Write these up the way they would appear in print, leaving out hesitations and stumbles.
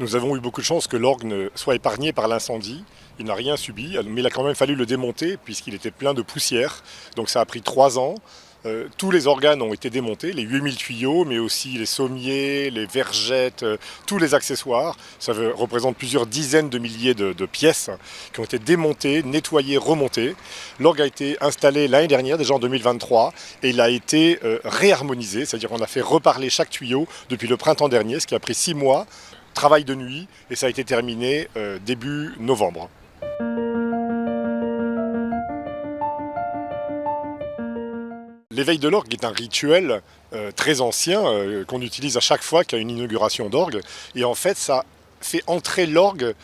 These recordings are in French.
Nous avons eu beaucoup de chance que l'orgue ne soit épargné par l'incendie. Il n'a rien subi, mais il a quand même fallu le démonter puisqu'il était plein de poussière. Donc ça a pris 3 ans. Tous les organes ont été démontés, les 8000 tuyaux, mais aussi les sommiers, les vergettes, tous les accessoires. Représente plusieurs dizaines de milliers de pièces qui ont été démontées, nettoyées, remontées. L'orgue a été installé l'année dernière, déjà en 2023, et il a été réharmonisé, c'est-à-dire qu'on a fait reparler chaque tuyau depuis le printemps dernier, ce qui a pris 6 mois, travail de nuit, et ça a été terminé début novembre. L'éveil de l'orgue est un rituel très ancien qu'on utilise à chaque fois qu'il y a une inauguration d'orgue. Et en fait, ça fait entrer l'orgue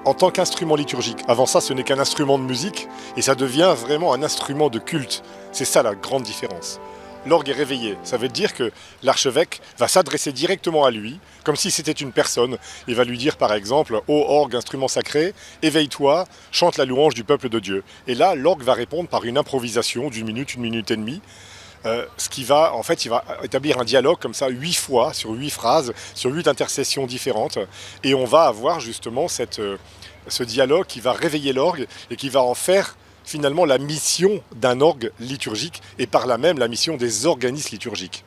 en tant qu'instrument liturgique. Avant ça, ce n'est qu'un instrument de musique et ça devient vraiment un instrument de culte. C'est ça la grande différence. L'orgue est réveillé. Ça veut dire que l'archevêque va s'adresser directement à lui, comme si c'était une personne. Il va lui dire par exemple « Ô orgue, instrument sacré, éveille-toi, chante la louange du peuple de Dieu ». Et là, l'orgue va répondre par une improvisation d'une minute, 1 minute et demie. Ce qui va, en fait, il va établir un dialogue comme ça 8 fois, sur 8 phrases, sur 8 intercessions différentes. Et on va avoir justement ce dialogue qui va réveiller l'orgue et qui va en faire finalement la mission d'un orgue liturgique et par là même la mission des organismes liturgiques.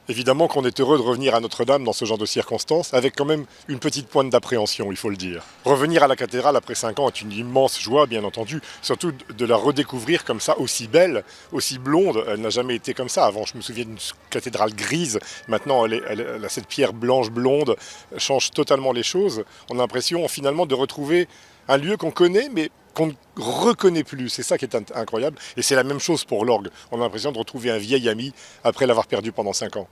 Évidemment qu'on est heureux de revenir à Notre-Dame dans ce genre de circonstances, avec quand même une petite pointe d'appréhension, il faut le dire. Revenir à la cathédrale après 5 ans est une immense joie, bien entendu, surtout de la redécouvrir comme ça, aussi belle, aussi blonde. Elle n'a jamais été comme ça. Avant, je me souviens d'une cathédrale grise. Maintenant, elle a cette pierre blanche blonde, change totalement les choses. On a l'impression finalement de retrouver un lieu qu'on connaît, mais qu'on ne reconnaît plus. C'est ça qui est incroyable. Et c'est la même chose pour l'orgue. On a l'impression de retrouver un vieil ami après l'avoir perdu pendant 5 ans.